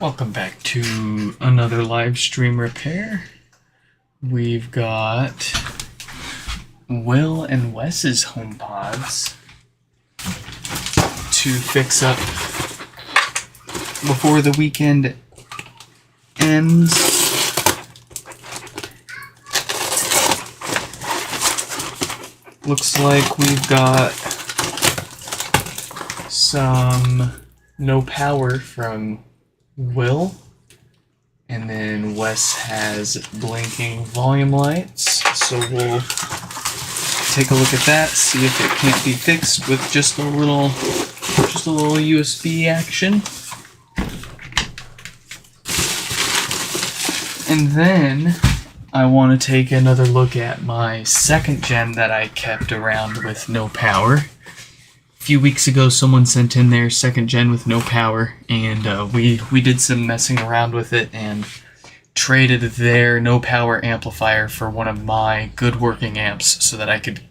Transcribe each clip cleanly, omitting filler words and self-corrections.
Welcome back to another live stream repair. We've got Will and Wes's HomePods to fix up before the weekend ends. Looks like we've got some no power from Will, and then Wes has blinking volume lights, so we'll take a look at that, see if it can't be fixed with just a little USB action. And then I want to take another look at my second gen that I kept around with no power. A few weeks ago, someone sent in their second gen with no power, and we did some messing around with it and traded their no power amplifier for one of my good working amps so that I could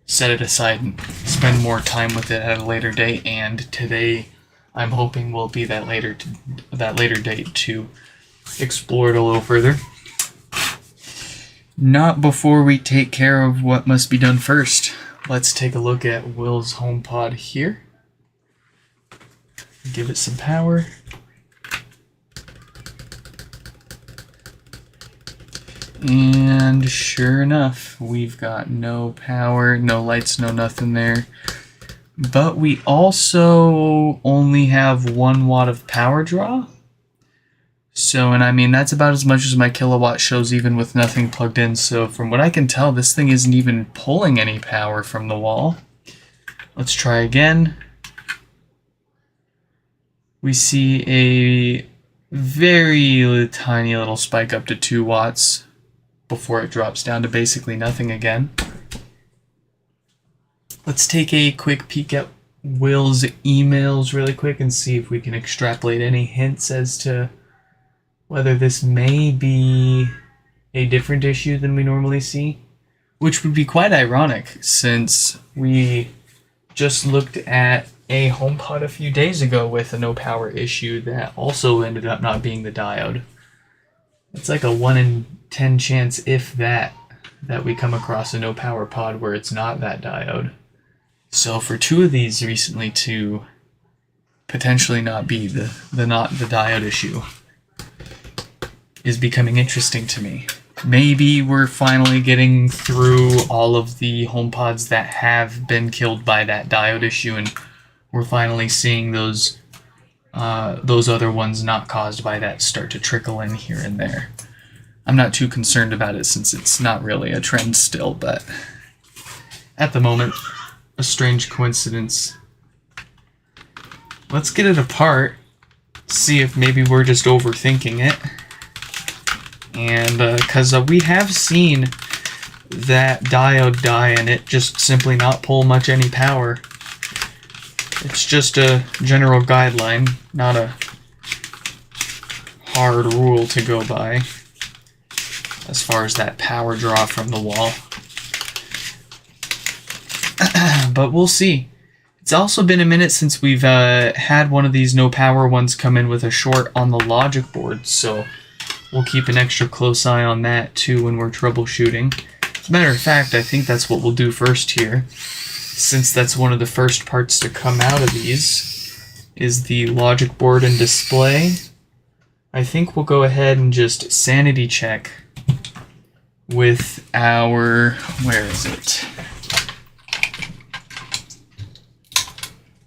set it aside and spend more time with it at a later date. And today, I'm hoping will be that later date to explore it a little further. Not before we take care of what must be done first. Let's take a look at Will's HomePod here. Give it some power. And sure enough, we've got no power, no lights, no nothing there. But we also only have 1 watt of power draw. So, and I mean, that's about as much as my kilowatt shows even with nothing plugged in. So from what I can tell, this thing isn't even pulling any power from the wall. Let's try again. We see a very tiny little spike up to 2 watts before it drops down to basically nothing again. Let's take a quick peek at Will's emails really quick and see if we can extrapolate any hints as to whether this may be a different issue than we normally see, which would be quite ironic since we just looked at a HomePod a few days ago with a no power issue that also ended up not being the diode. It's like a 1 in 10 chance, if that we come across a no power pod where it's not that diode. So for 2 of these recently to potentially not be the diode issue is becoming interesting to me. Maybe we're finally getting through all of the HomePods that have been killed by that diode issue, and we're finally seeing those other ones not caused by that start to trickle in here and there. I'm not too concerned about it since it's not really a trend still, but at the moment, a strange coincidence. Let's get it apart, see if maybe we're just overthinking it. And because we have seen that diode die and it just simply not pull much any power. It's just a general guideline, not a hard rule to go by as far as that power draw from the wall. But we'll see. It's also been a minute since we've had one of these no power ones come in with a short on the logic board, so we'll keep an extra close eye on that too when we're troubleshooting. As a matter of fact, I think that's what we'll do first here, since that's one of the first parts to come out of these, is the logic board and display. I think we'll go ahead and just sanity check with our, where is it?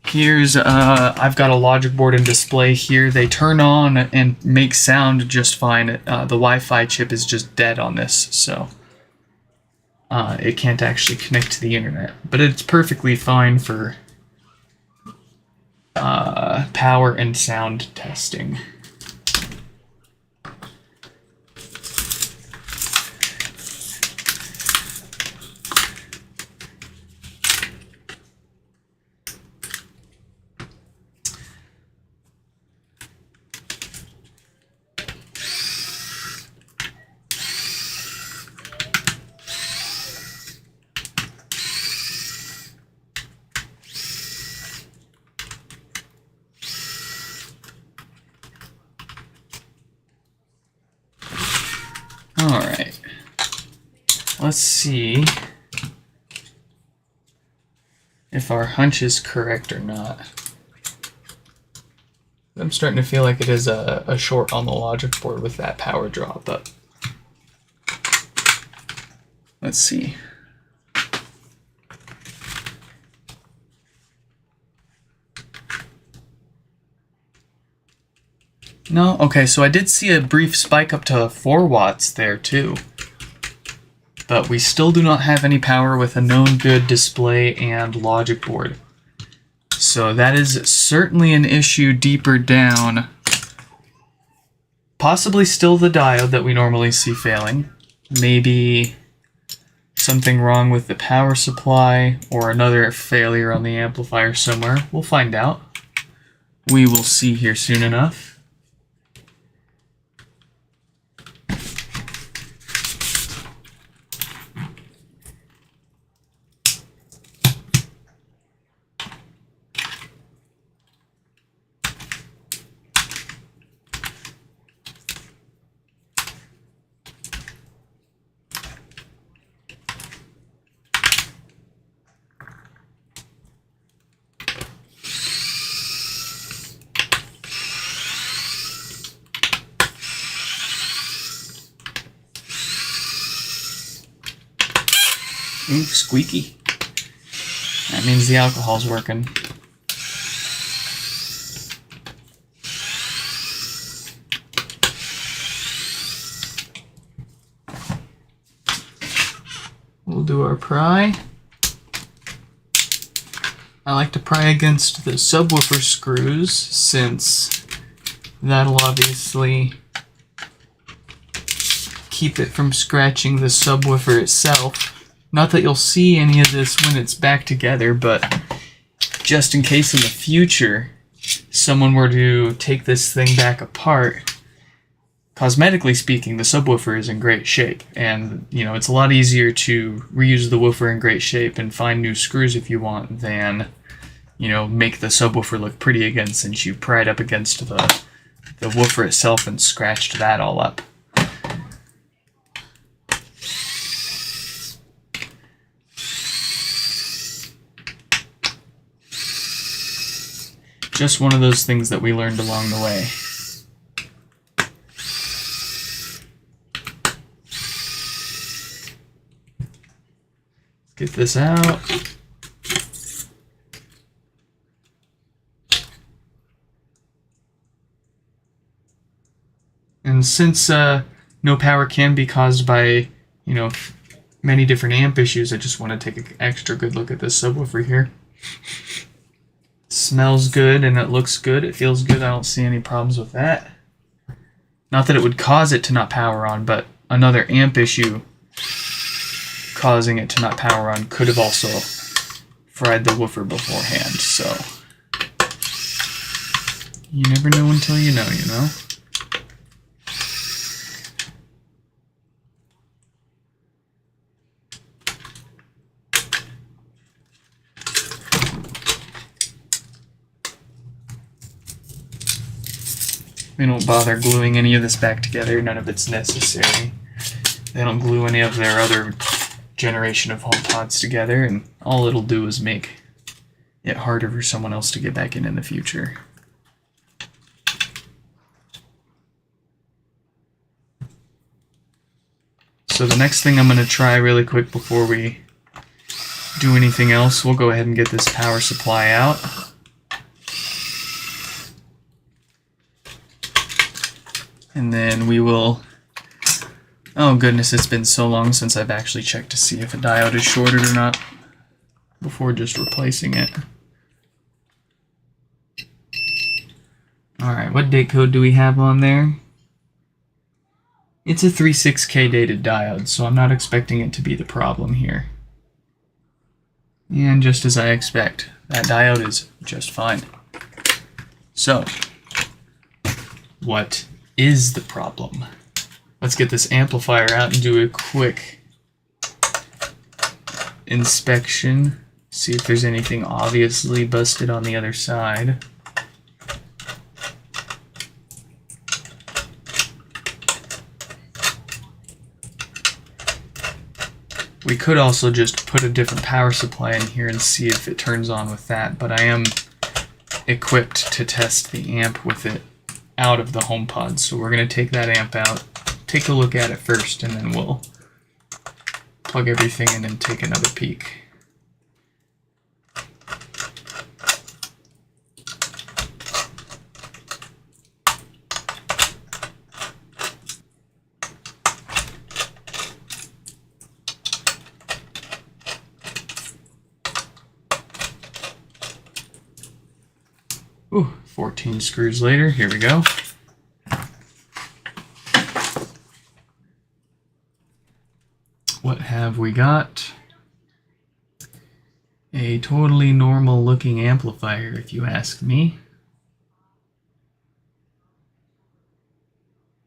Here's, I've got a logic board and display here. They turn on and make sound just fine. The Wi-Fi chip is just dead on this, so it can't actually connect to the internet. But it's perfectly fine for power and sound testing. Alright. Let's see if our hunch is correct or not. I'm starting to feel like it is a short on the logic board with that power draw, but let's see. No? Okay, so I did see a brief spike up to 4 watts there too. But we still do not have any power with a known good display and logic board. So that is certainly an issue deeper down. Possibly still the diode that we normally see failing. Maybe something wrong with the power supply or another failure on the amplifier somewhere. We'll find out. We will see here soon enough. Ooh, squeaky. That means the alcohol's working. We'll do our pry. I like to pry against the subwoofer screws since that'll obviously keep it from scratching the subwoofer itself. Not that you'll see any of this when it's back together, but just in case in the future someone were to take this thing back apart, cosmetically speaking, the subwoofer is in great shape. And, you know, it's a lot easier to reuse the woofer in great shape and find new screws if you want than, you know, make the subwoofer look pretty again since you pried up against the woofer itself and scratched that all up. Just one of those things that we learned along the way. Let's get this out. And since no power can be caused by, you know, many different amp issues, I just want to take an extra good look at this subwoofer here. Smells good and it looks good. It feels good. I don't see any problems with that. Not that it would cause it to not power on, but another amp issue causing it to not power on could have also fried the woofer beforehand. So you never know until you know, you know? We don't bother gluing any of this back together. None of it's necessary. They don't glue any of their other generation of HomePods together, and all it'll do is make it harder for someone else to get back in the future. So the next thing I'm going to try really quick before we do anything else, we'll go ahead and get this power supply out. And then we will, oh goodness, it's been so long since I've actually checked to see if a diode is shorted or not before just replacing it. Alright, what date code do we have on there? It's a 36K dated diode, so I'm not expecting it to be the problem here. And just as I expect, that diode is just fine. So, what is the problem? Let's get this amplifier out and do a quick inspection. See if there's anything obviously busted on the other side. We could also just put a different power supply in here and see if it turns on with that, but I am equipped to test the amp with it out of the HomePod, so we're going to take that amp out, take a look at it first, and then we'll plug everything in and take another peek. Ooh, 14 screws later, here we go. What have we got? A totally normal looking amplifier, if you ask me.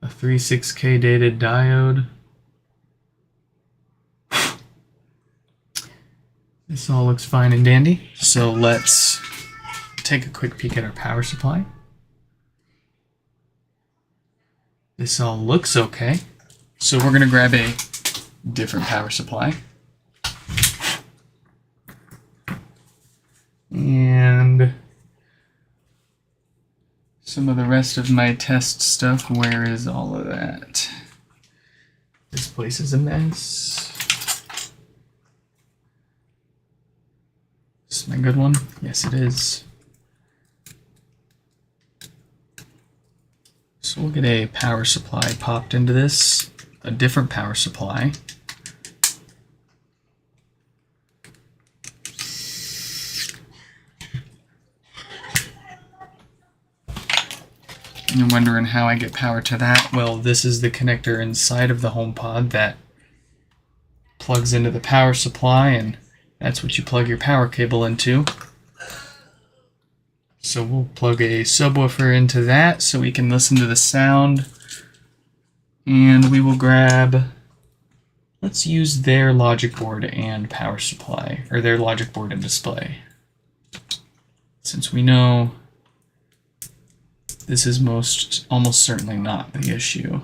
A 36K dated diode. This all looks fine and dandy, so let's take a quick peek at our power supply. This all looks okay. So we're gonna grab a different power supply. And some of the rest of my test stuff, where is all of that? This place is a mess. Is this my good one? Yes, it is. So we'll get a power supply popped into this, a different power supply. You're wondering how I get power to that? Well, this is the connector inside of the HomePod that plugs into the power supply, and that's what you plug your power cable into. So we'll plug a subwoofer into that so we can listen to the sound. And we will grab, let's use their logic board and power supply, or their logic board and display. Since we know this is almost certainly not the issue.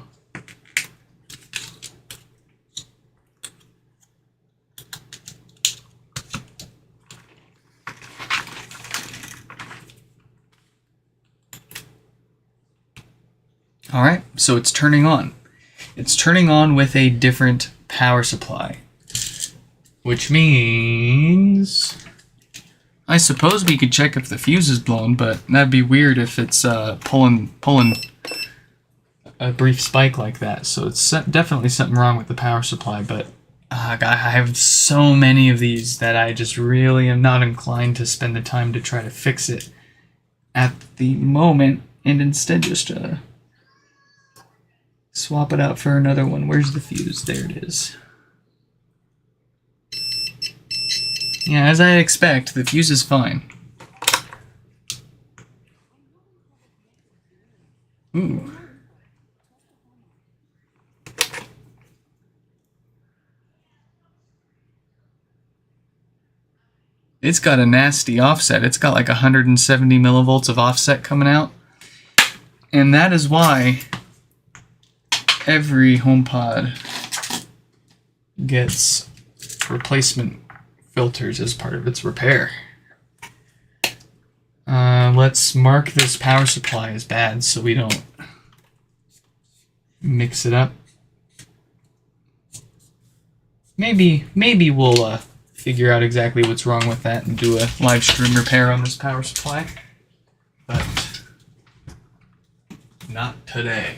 All right, so it's turning on. It's turning on with a different power supply, which means I suppose we could check if the fuse is blown, but that'd be weird if it's pulling a brief spike like that. So it's definitely something wrong with the power supply, but God, I have so many of these that I just really am not inclined to spend the time to try to fix it at the moment, and instead just swap it out for another one. Where's the fuse? There it is. Yeah, as I expect, the fuse is fine. Ooh. It's got a nasty offset. It's got like 170 millivolts of offset coming out. And that is why every HomePod gets replacement filters as part of its repair. Let's mark this power supply as bad so we don't mix it up. Maybe we'll figure out exactly what's wrong with that and do a live stream repair on this power supply, but not today.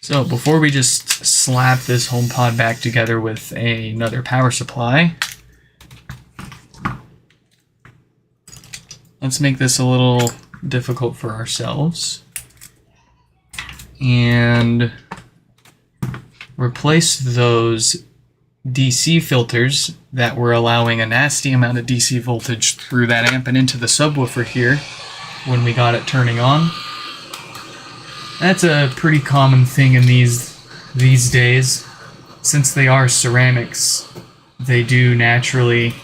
So before we just slap this HomePod back together with another power supply, let's make this a little difficult for ourselves and replace those DC filters that were allowing a nasty amount of DC voltage through that amp and into the subwoofer here when we got it turning on. That's a pretty common thing in these days. Since they are ceramics, they do naturally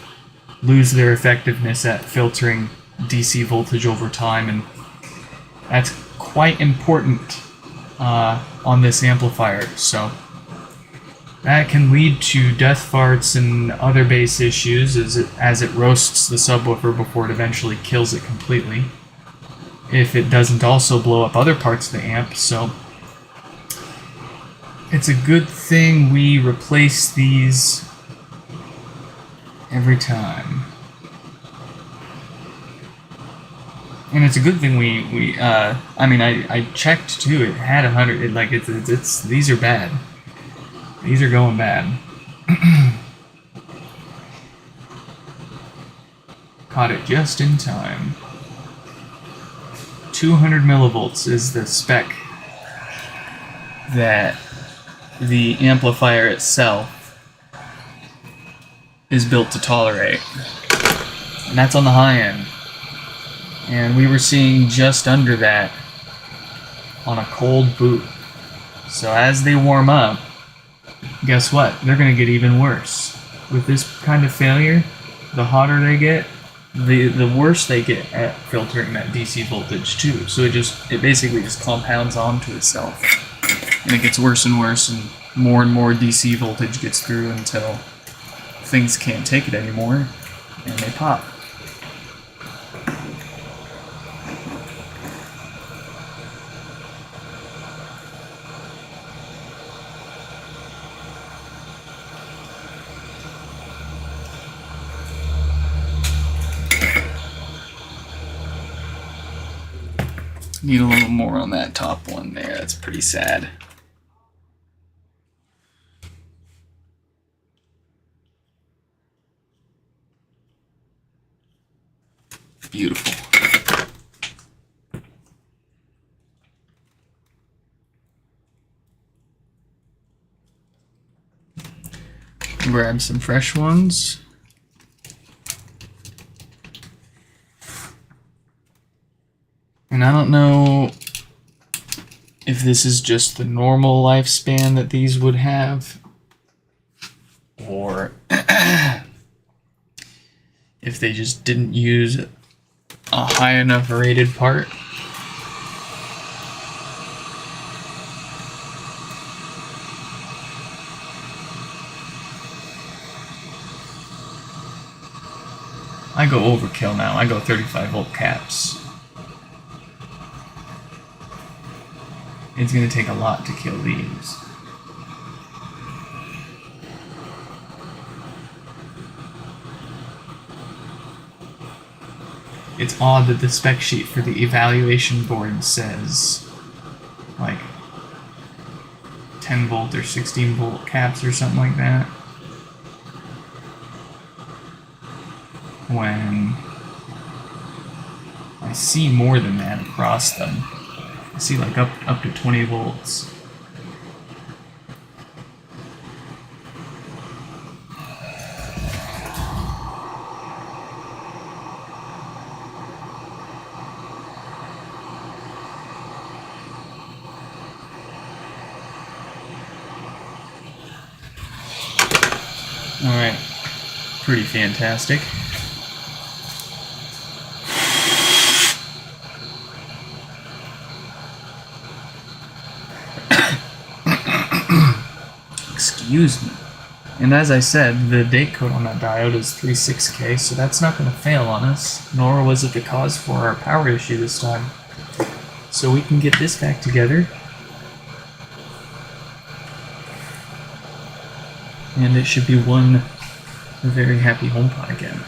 lose their effectiveness at filtering DC voltage over time, and that's quite important on this amplifier. So that can lead to death farts and other bass issues as it roasts the subwoofer before it eventually kills it completely, if it doesn't also blow up other parts of the amp. So it's a good thing we replace these every time. And it's a good thing I checked too, it had 100, these are bad. These are going bad. Caught it just in time. 200 millivolts is the spec that the amplifier itself is built to tolerate. And that's on the high end. And we were seeing just under that on a cold boot. So as they warm up, guess what? They're going to get even worse. With this kind of failure, the hotter they get, the worse they get at filtering that DC voltage too. So it basically just compounds onto itself. And it gets worse and worse, and more DC voltage gets through until things can't take it anymore, and they pop. Need a little more on that top one there. That's pretty sad. Beautiful. Grab some fresh ones. And I don't know if this is just the normal lifespan that these would have, or if they just didn't use a high enough rated part. I go overkill now. I go 35 volt caps. It's going to take a lot to kill these. It's odd that the spec sheet for the evaluation board says like 10 volt or 16 volt caps or something like that, when I see more than that across them. I see like up to 20 volts. Alright, pretty fantastic. Excuse me. And as I said, the date code on that diode is 36K, so that's not going to fail on us, nor was it the cause for our power issue this time. So we can get this back together, and it should be one very happy HomePod again.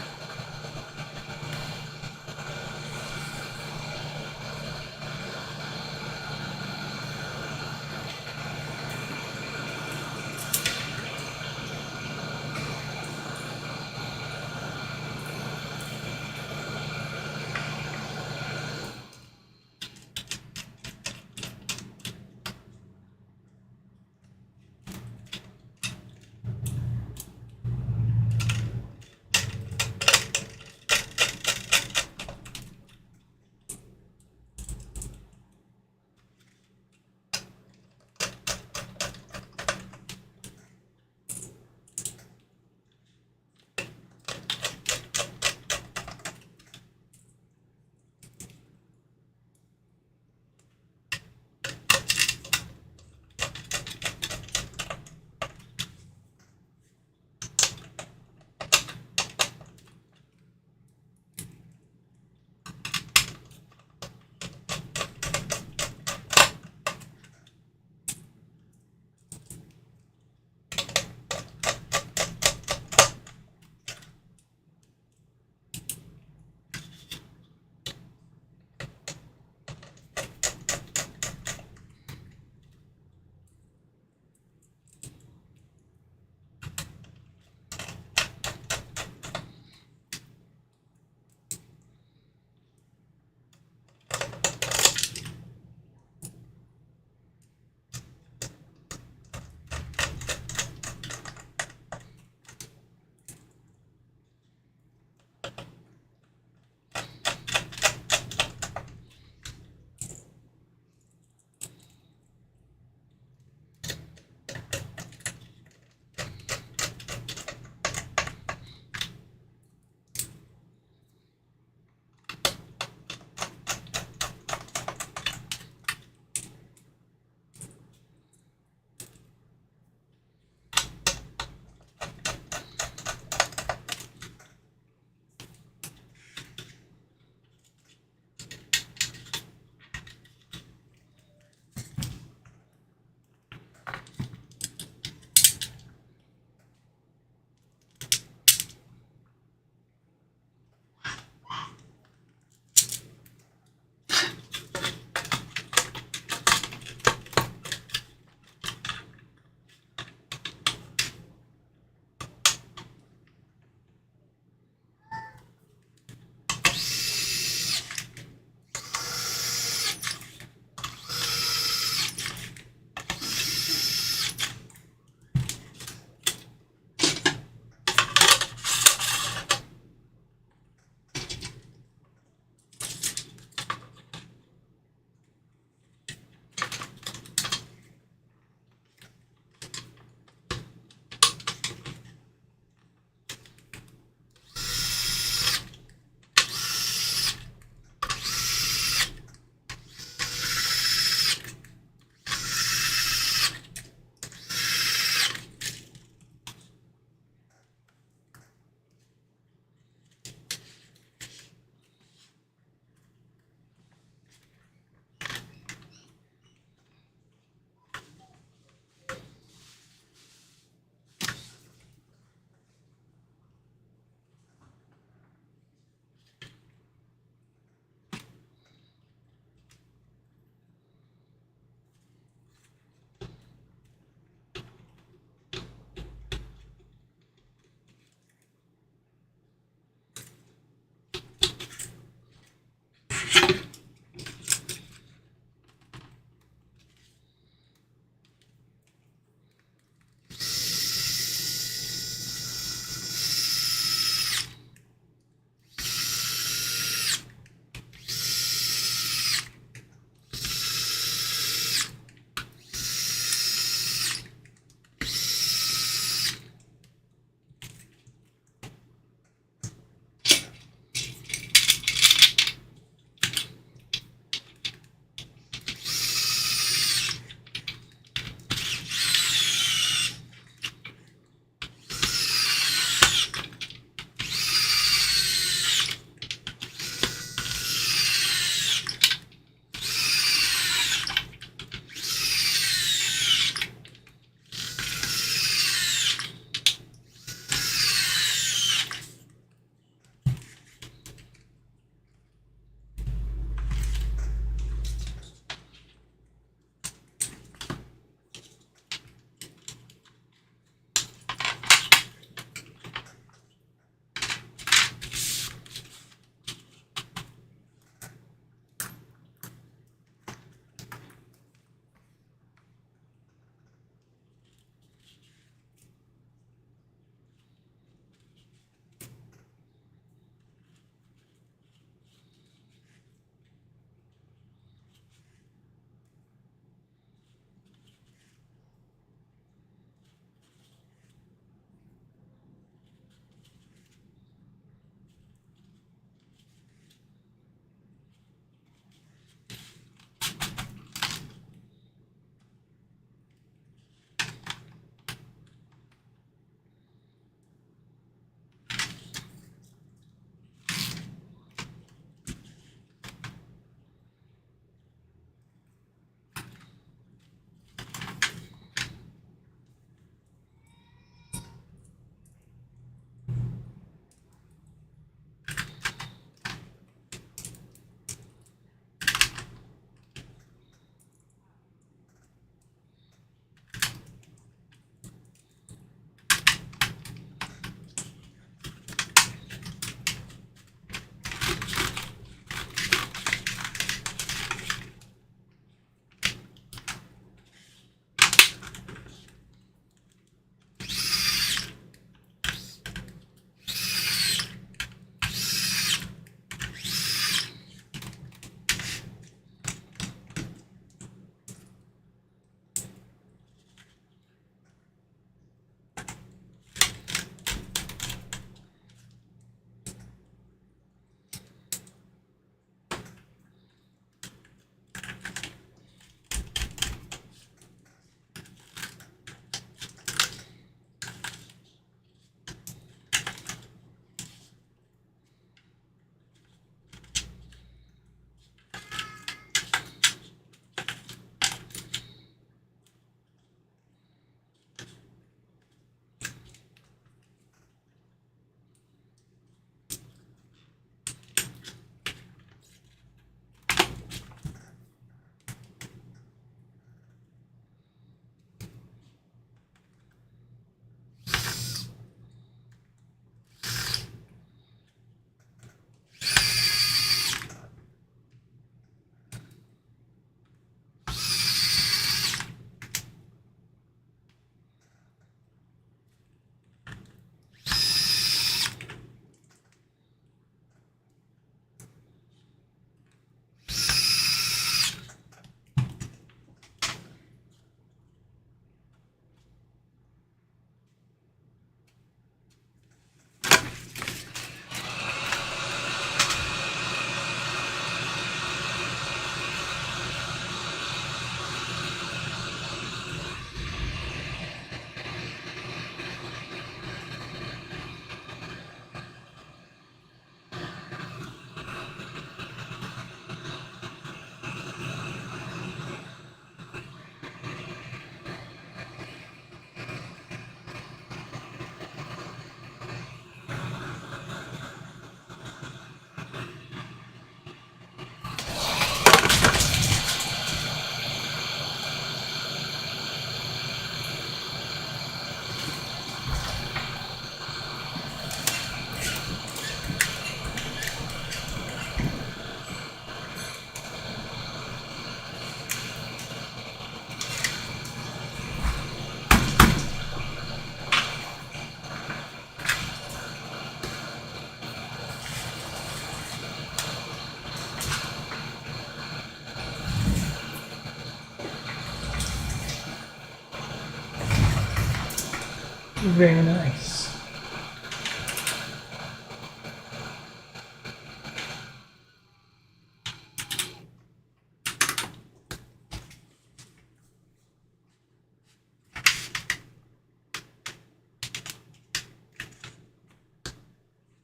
Very nice.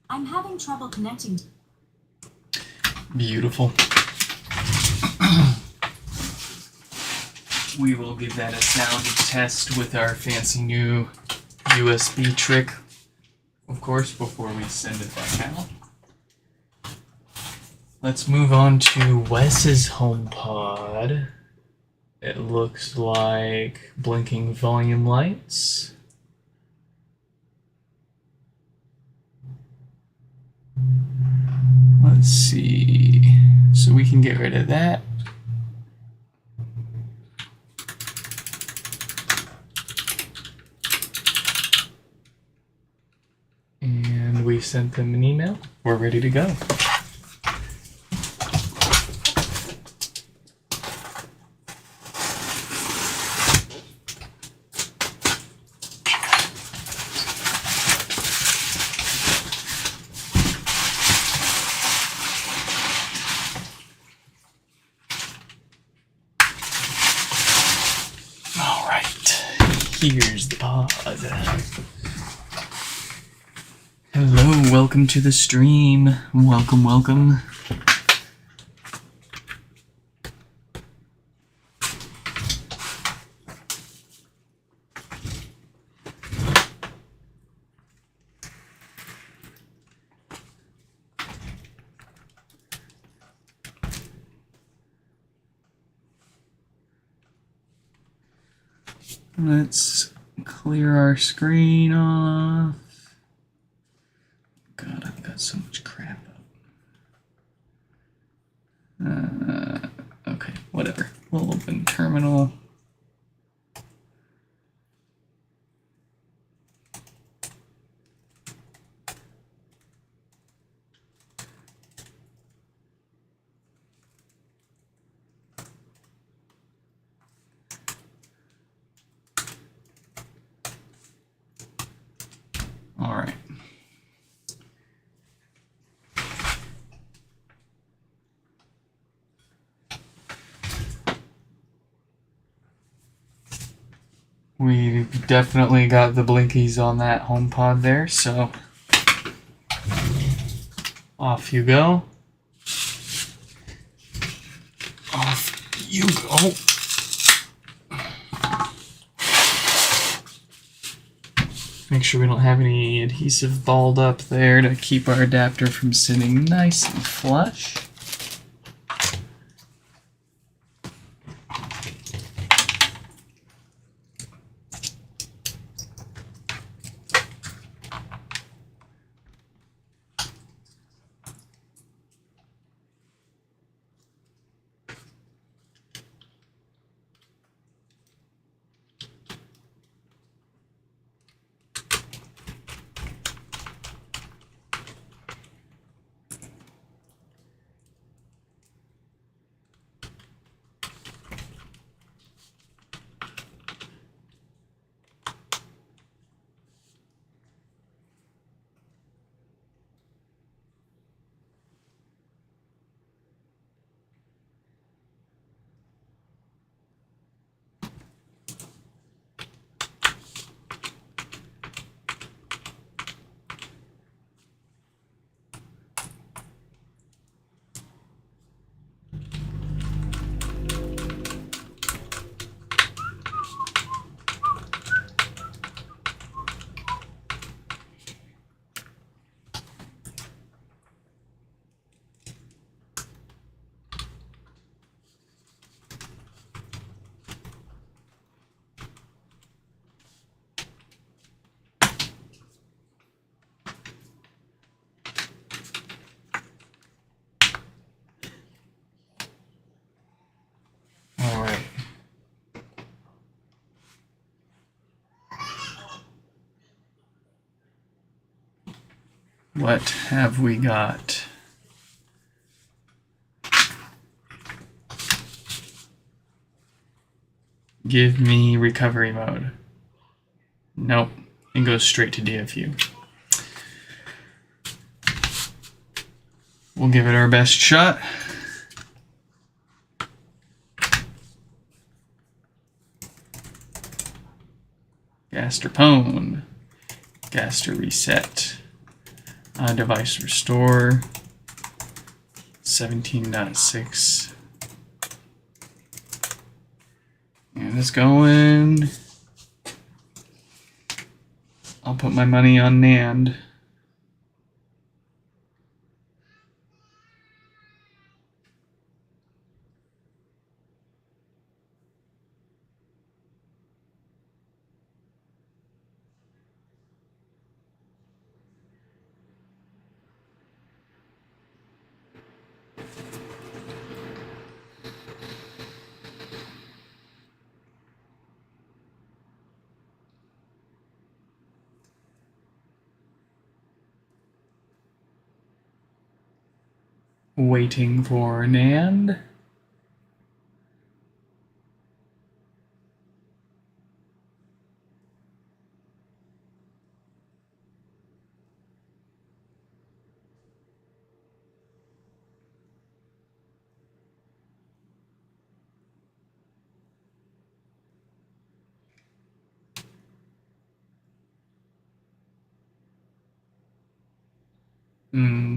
I'm having trouble connecting. Beautiful. We will give that a sound test with our fancy new USB trick, of course, before we send it back out. Let's move on to Wes's HomePod. It looks like blinking volume lights. Let's see. So we can get rid of that. And we sent them an email. We're ready to go. All right, here's the pod. Hello, welcome to the stream. Welcome, welcome. Let's clear our screen off. God, I've got so much crap up. Okay, whatever. We'll open terminal. All right. We definitely got the blinkies on that HomePod there, so off you go. Off you go. Make sure we don't have any adhesive balled up there to keep our adapter from sitting nice and flush. All right. What have we got? Give me recovery mode. Nope. and goes straight to DFU. We'll give it our best shot. Gas to pwn. Gas to reset. Device restore. 17.6. And it's going. I'll put my money on NAND. Waiting for NAND.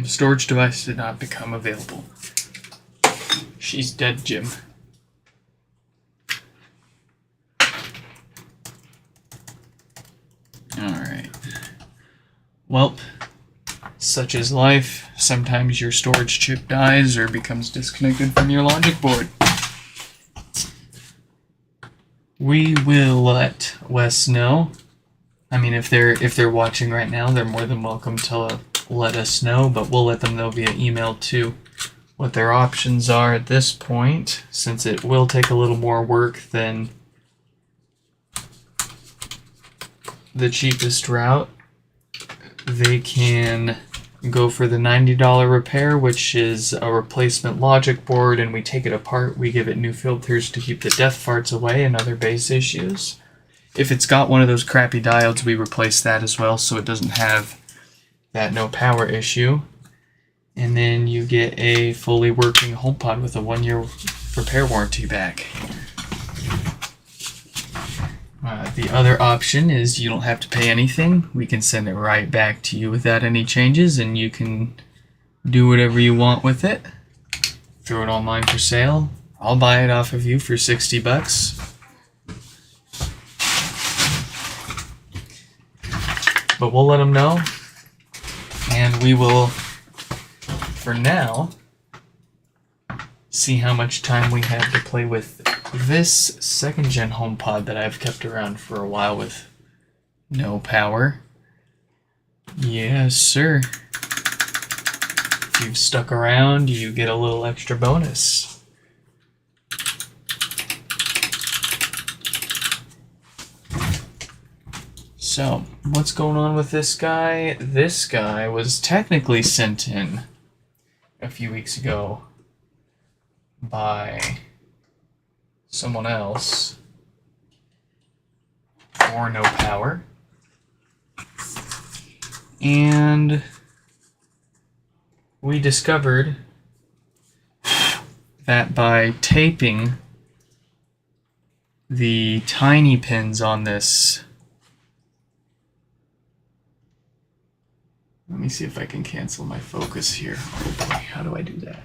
Storage device did not become available. She's dead, Jim. Alright. Welp, such is life. Sometimes your storage chip dies or becomes disconnected from your logic board. We will let Wes know. I mean, if they're watching right now, they're more than welcome to let us know, but we'll let them know via email too what their options are at this point, since it will take a little more work than the cheapest route. They can go for the $90 repair, which is a replacement logic board, and we take it apart, we give it new filters to keep the death farts away and other base issues. If it's got one of those crappy diodes, we replace that as well so it doesn't have that no power issue. And then you get a fully working HomePod with a 1-year repair warranty back. The other option is you don't have to pay anything. We can send it right back to you without any changes, and you can do whatever you want with it. Throw it online for sale. I'll buy it off of you for $60. But we'll let them know. And we will, for now, see how much time we have to play with this 2nd gen HomePod that I've kept around for a while with no power. Yes, sir. If you've stuck around, you get a little extra bonus. So, what's going on with this guy? This guy was technically sent in a few weeks ago by someone else for no power. And we discovered that by taping the tiny pins on this, let me see if I can cancel my focus here. Oh boy, how do I do that?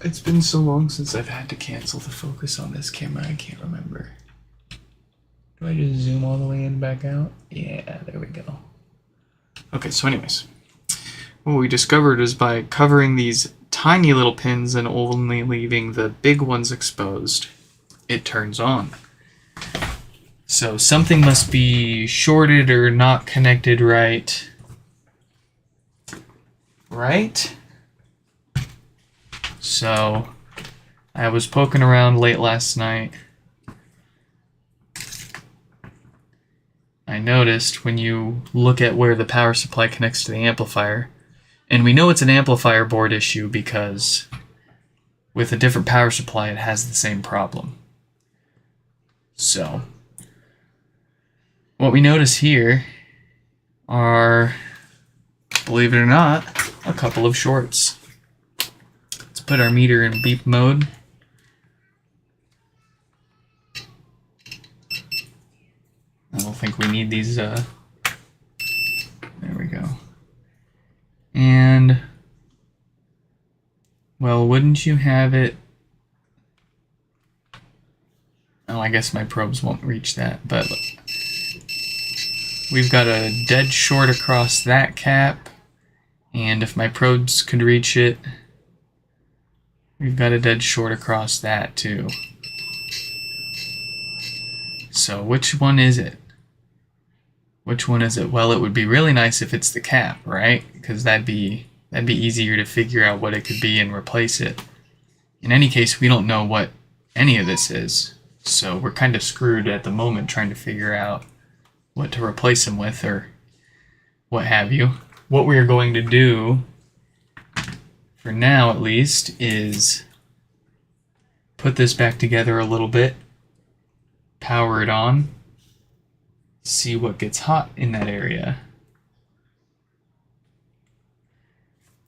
It's been so long since I've had to cancel the focus on this camera, I can't remember. Do I just zoom all the way in and back out? Yeah, there we go. Okay, so anyways, what we discovered is by covering these tiny little pins and only leaving the big ones exposed, it turns on. So something must be shorted or not connected right. Right? So I was poking around late last night. I noticed when you look at where the power supply connects to the amplifier, and we know it's an amplifier board issue because with a different power supply it has the same problem. So, what we notice here are, believe it or not, a couple of shorts. Let's put our meter in beep mode. I don't think we need these, there we go. And, well, wouldn't you have it? Oh, I guess my probes won't reach that, but we've got a dead short across that cap, and if my probes could reach it, we've got a dead short across that too. So which one is it? Which one is it? Well, it would be really nice if it's the cap, right? Because that'd be easier to figure out what it could be and replace it. In any case, we don't know what any of this is, so we're kind of screwed at the moment trying to figure out what to replace them with or what have you. What we are going to do, for now at least, is put this back together a little bit, power it on, see what gets hot in that area.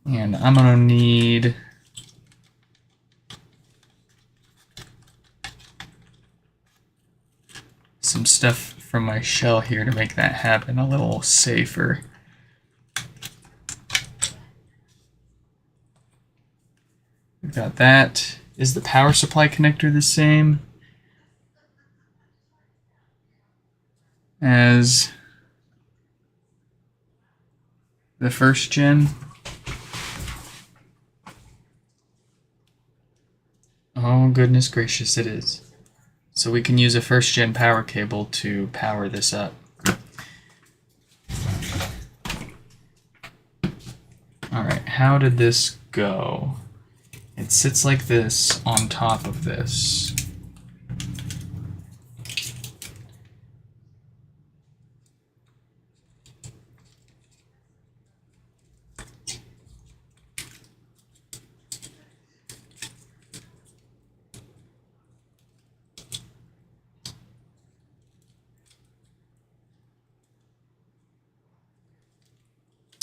And I'm gonna need some stuff from my shell here to make that happen a little safer. We've got that. Is the power supply connector the same as the first gen? Oh, goodness gracious, it is. So we can use a first gen power cable to power this up. Alright, how did this go? It sits like this on top of this.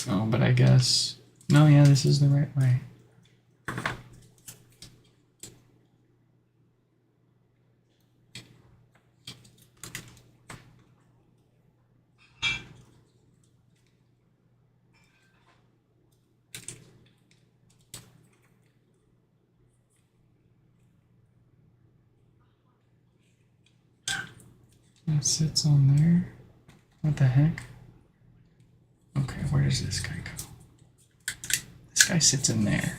Oh, but I guess... No, yeah, this is the right way. It sits on there. What the heck? Okay, where does this guy go? This guy sits in there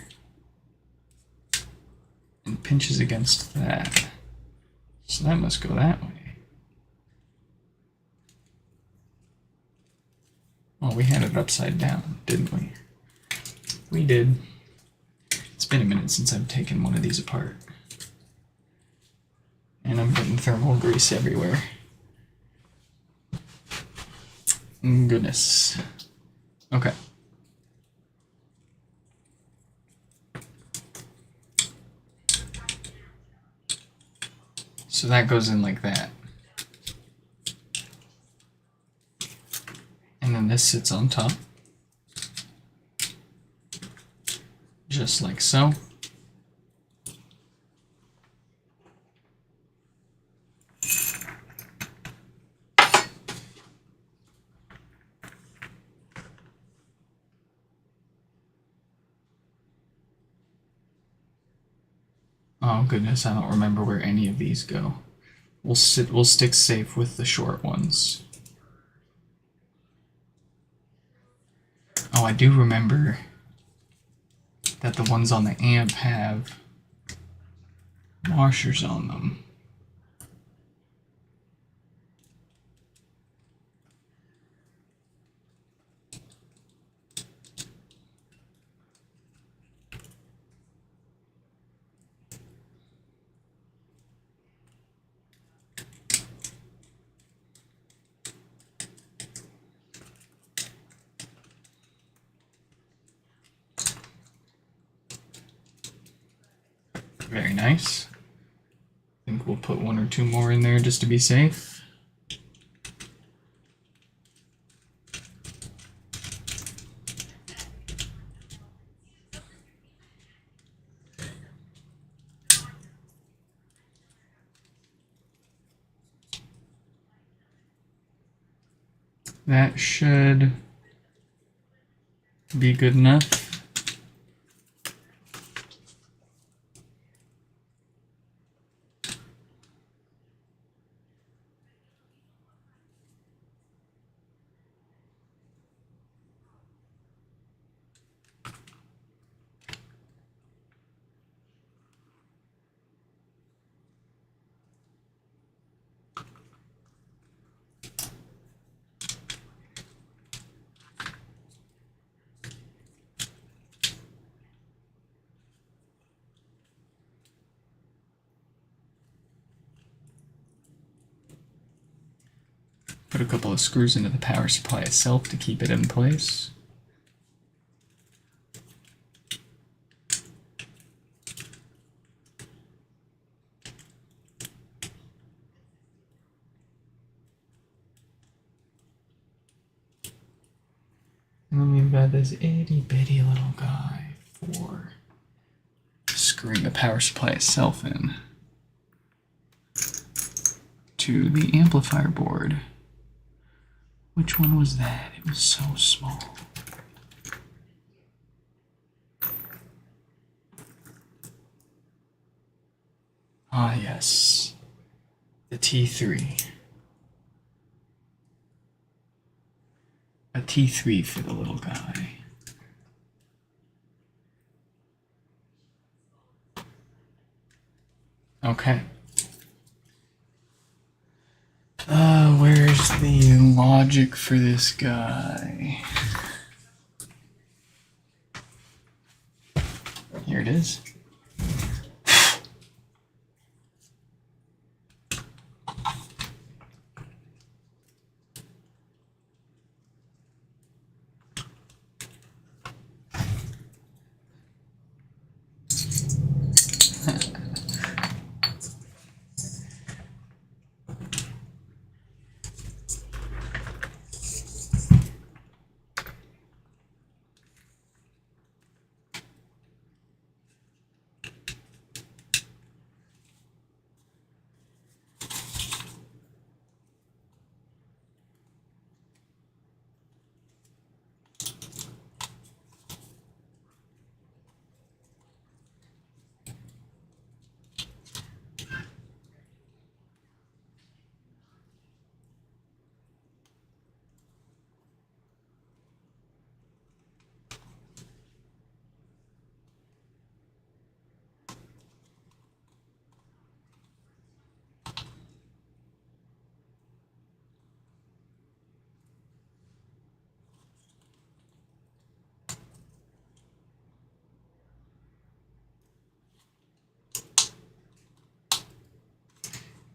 and pinches against that. So that must go that way. Oh, we had it upside down, didn't we? We did. It's been a minute since I've taken one of these apart. And I'm getting thermal grease everywhere. Goodness. Okay. So that goes in like that. And then this sits on top. Just like so. Oh goodness, I don't remember where any of these go. We'll stick safe with the short ones. Oh, I do remember that the ones on the amp have washers on them. Very nice. I think we'll put one or two more in there just to be safe. That should be good enough. Put a couple of screws into the power supply itself to keep it in place. And then we've got this itty bitty little guy for screwing the power supply itself in to the amplifier board. Which one was that? It was so small. Ah, yes. The T3. A T3 for the little guy. Okay. Where's the logic for this guy? Here it is.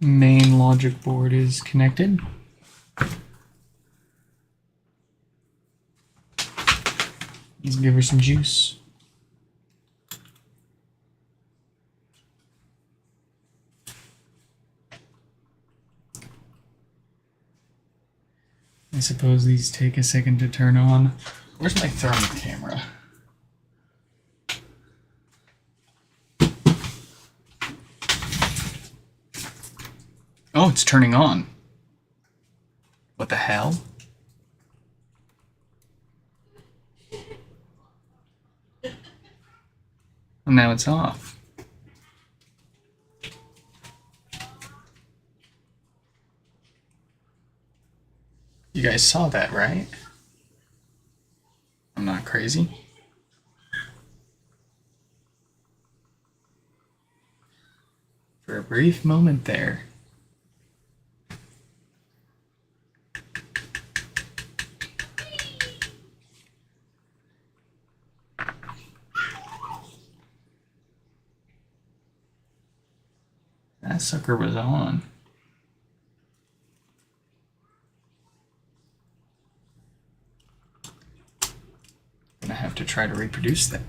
Main logic board is connected. Let's give her some juice. I suppose these take a second to turn on. Where's my thermal camera? Oh, it's turning on. What the hell? And now it's off. You guys saw that, right? I'm not crazy. For a brief moment there. That sucker was on. Gonna have to try to reproduce that.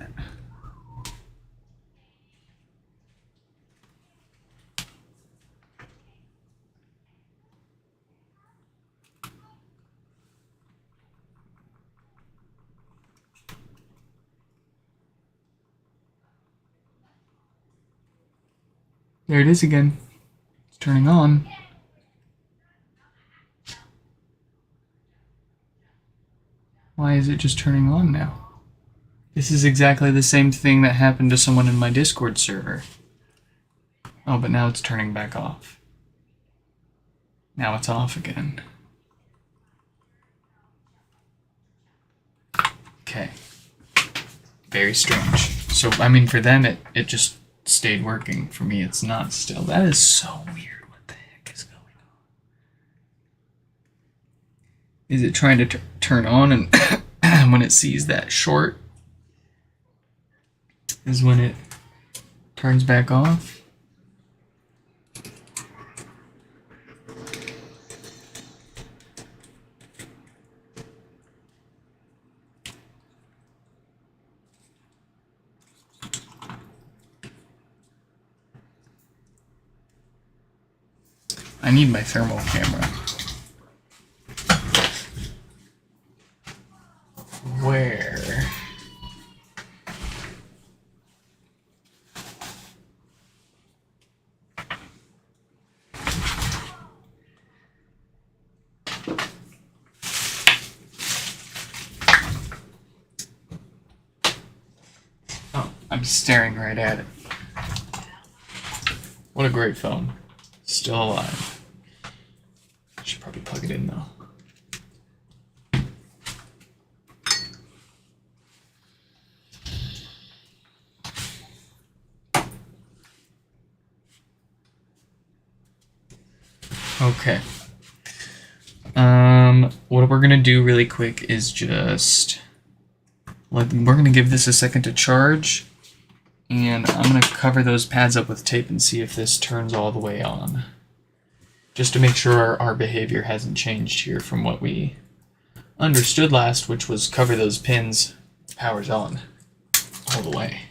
There it is again. It's turning on. Why is it just turning on now? This is exactly the same thing that happened to someone in my Discord server. Oh, but now it's turning back off. Now it's off again. Okay. Very strange. So, I mean, for them, it just stayed working. For me, it's not still. That is so weird. What the heck is going on? Is it trying to turn on and when it sees that short is when it turns back off? I need my thermal camera. Where? Oh, I'm staring right at it. What a great phone. Still alive. Should probably plug it in though. Okay. What we're gonna do really quick is just we're gonna give this a second to charge, and I'm gonna cover those pads up with tape and see if this turns all the way on. Just to make sure our behavior hasn't changed here from what we understood last, which was cover those pins, power's on, all the way.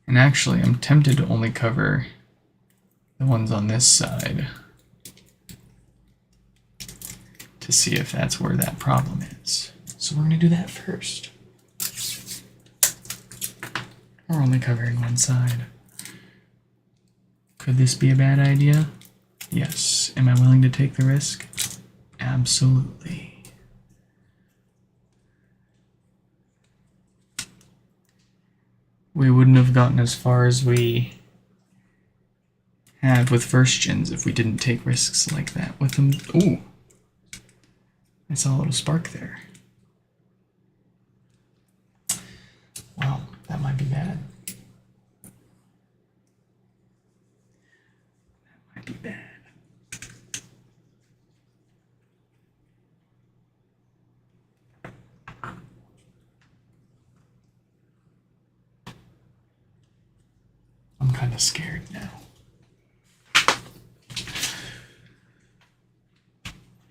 And actually, I'm tempted to only cover the ones on this side to see if that's where that problem is. So we're going to do that first. We're only covering one side. Could this be a bad idea? Yes. Am I willing to take the risk? Absolutely. We wouldn't have gotten as far as we have with first gens if we didn't take risks like that with them. Ooh. I saw a little spark there. Wow, that might be bad. That might be bad. I'm kind of scared now.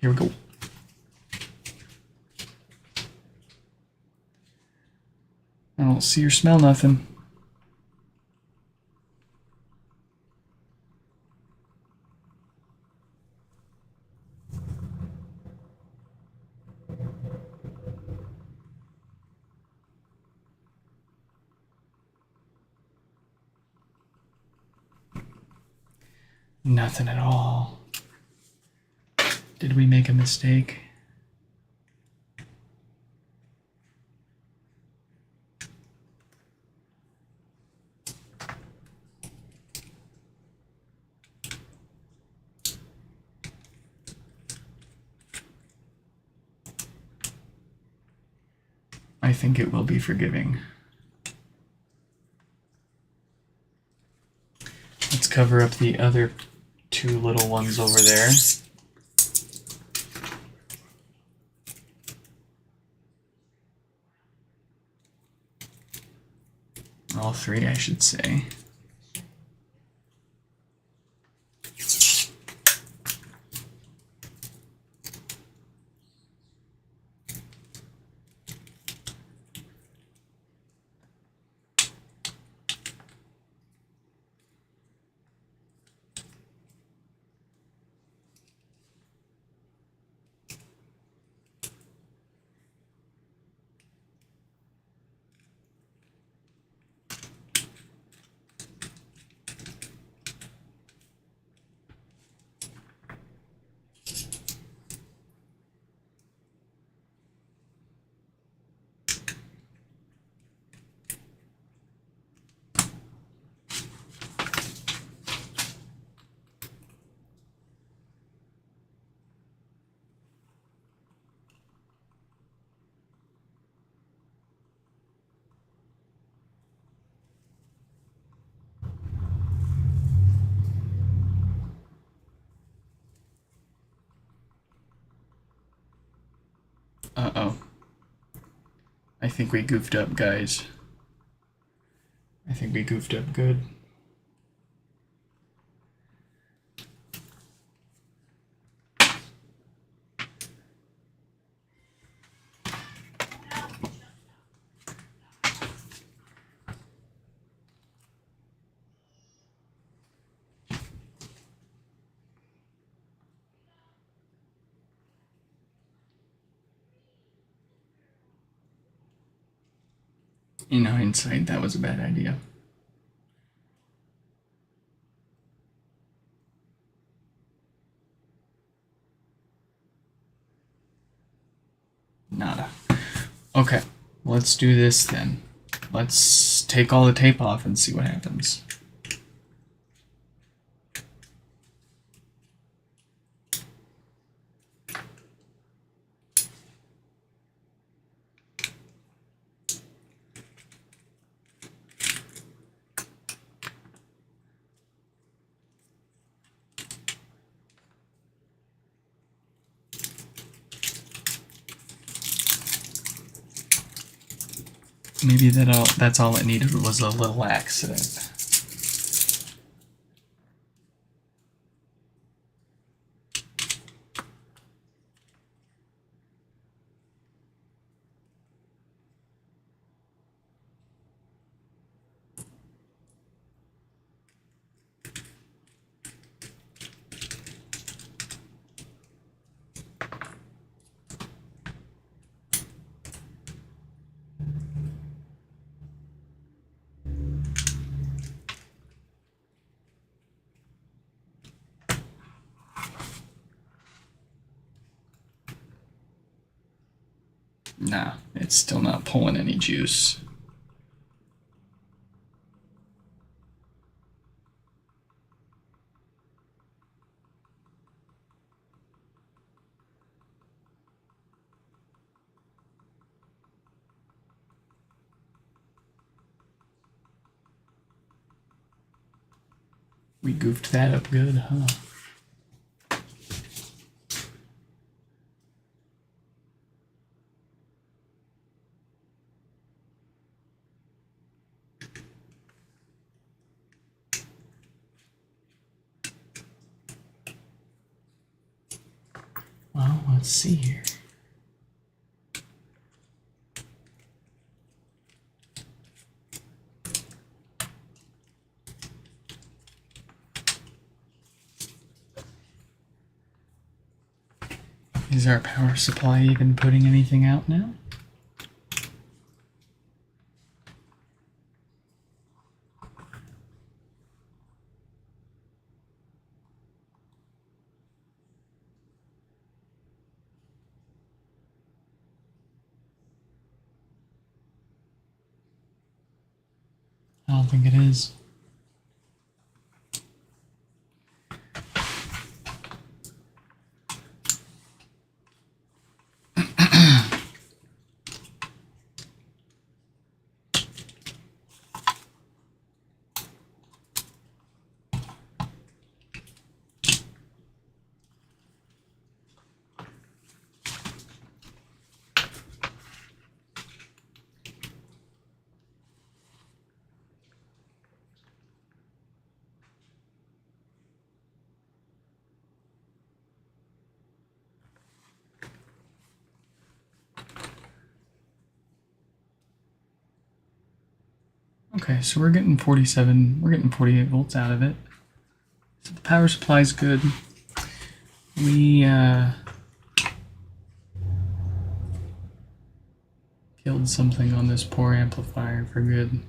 Here we go. I don't see or smell nothing. Nothing at all. Did we make a mistake? I think it will be forgiving. Let's cover up the other two little ones over there. All three, I should say. Uh-oh. I think we goofed up, guys. I think we goofed up good. In hindsight, that was a bad idea. Nada. Okay, let's do this then. Let's take all the tape off and see what happens. Maybe that's all it needed was a little accident. Nah, it's still not pulling any juice. We goofed that up good, huh? Well, let's see here. Is our power supply even putting anything out now? I don't think it is. Okay, so we're getting 48 volts out of it. So the power supply is good. We killed something on this poor amplifier for good.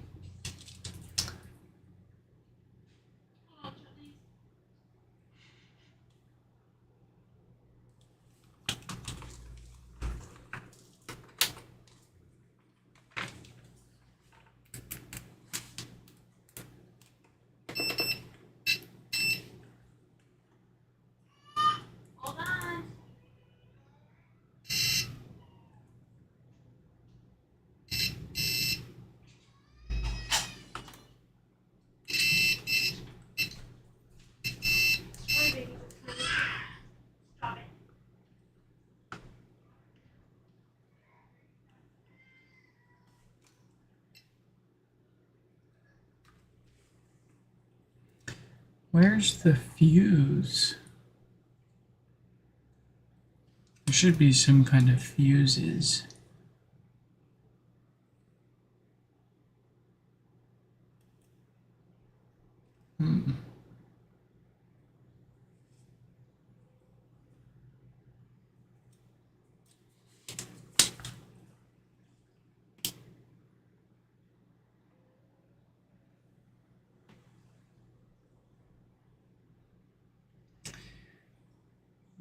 Where's the fuse? There should be some kind of fuses.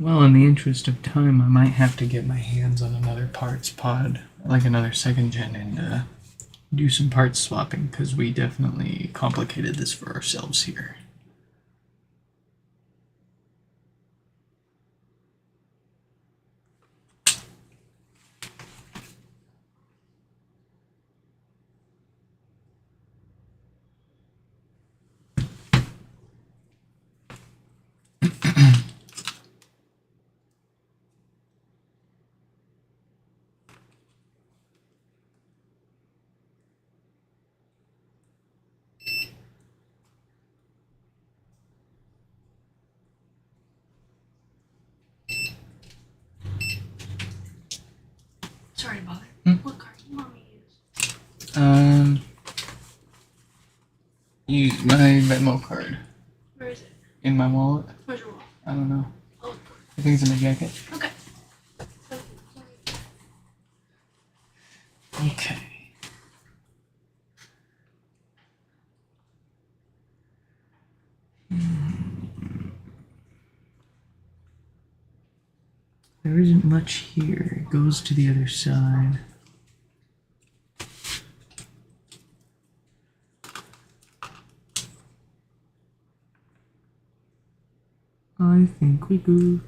Well, in the interest of time, I might have to get my hands on another parts pod, like another second gen, and do some parts swapping, because we definitely complicated this for ourselves here. Sorry to bother. What card do you want me to use? My Venmo card Where is it? in my wallet. Where's your wallet? I don't know. Oh, I think it's in my jacket. okay. Okay. There isn't much here. It goes to the other side. I think we goofed.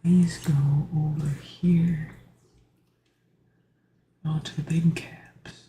These go over here. Not the big caps.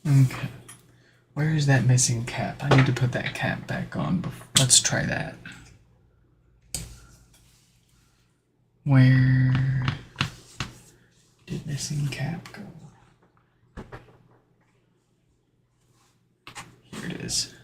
Okay. Where is that missing cap? I need to put that cap back on. Let's try that. Where did missing cap go? Here it is.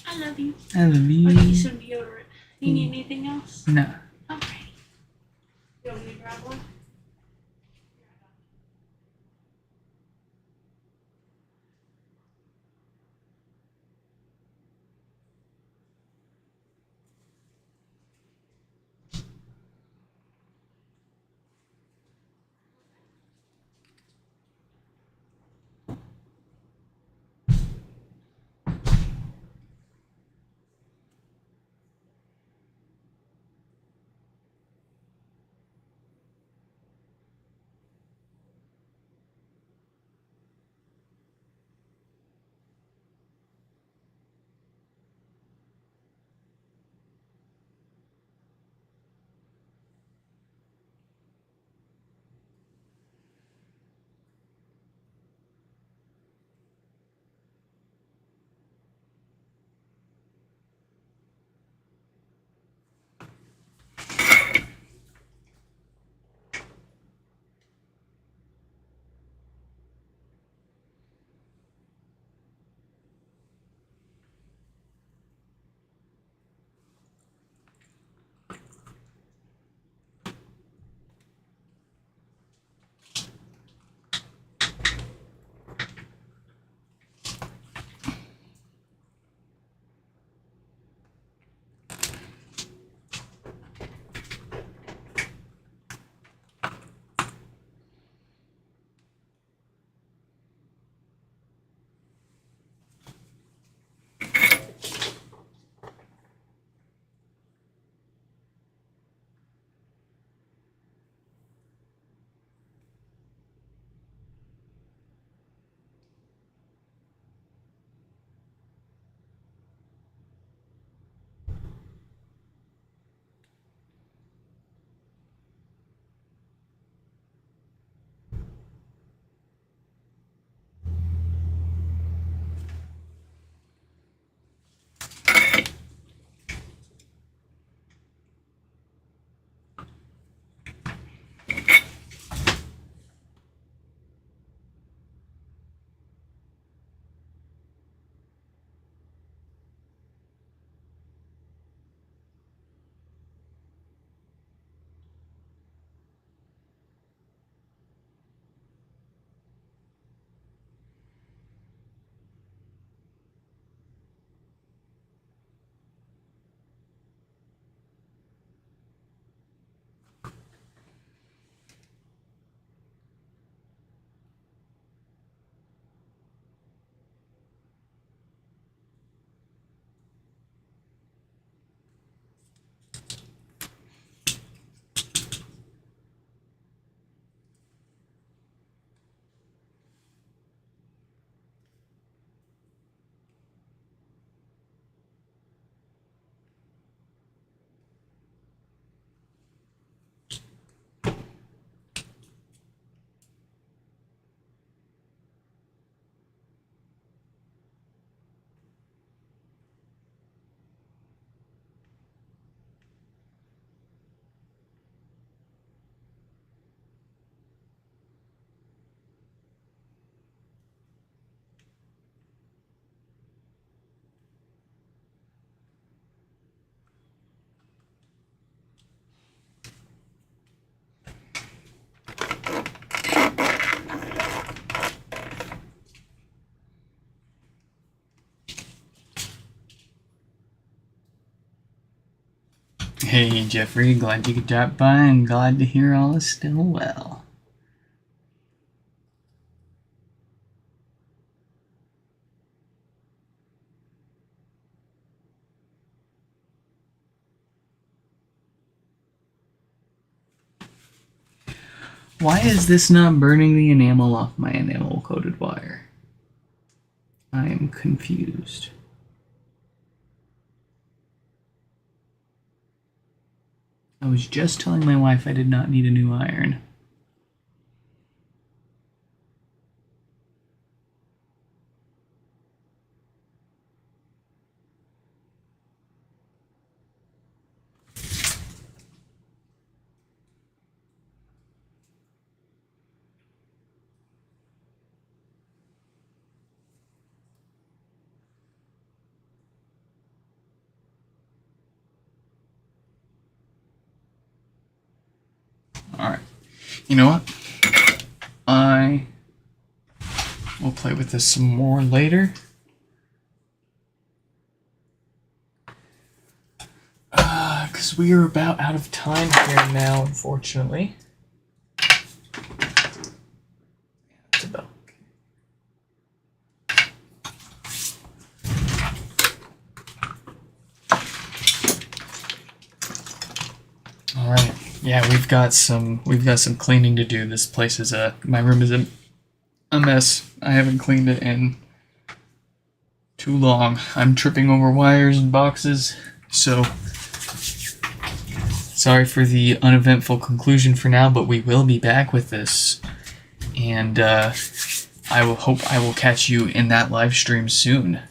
I love you. I love I'll get you you. some deodorant. You need anything else? No. Okay. You want me to grab one? Hey, Jeffrey, glad you could drop by and glad to hear all is still well. Why is this not burning the enamel off my enamel coated wire? I am confused. I was just telling my wife I did not need a new iron. Alright. You know what? I will play with this some more later. Because we are about out of time here now, unfortunately. That's about all right. Yeah, we've got some cleaning to do. This place is my room is a mess. I haven't cleaned it in too long. I'm tripping over wires and boxes, so sorry for the uneventful conclusion for now, but we will be back with this, and I will catch you in that live stream soon.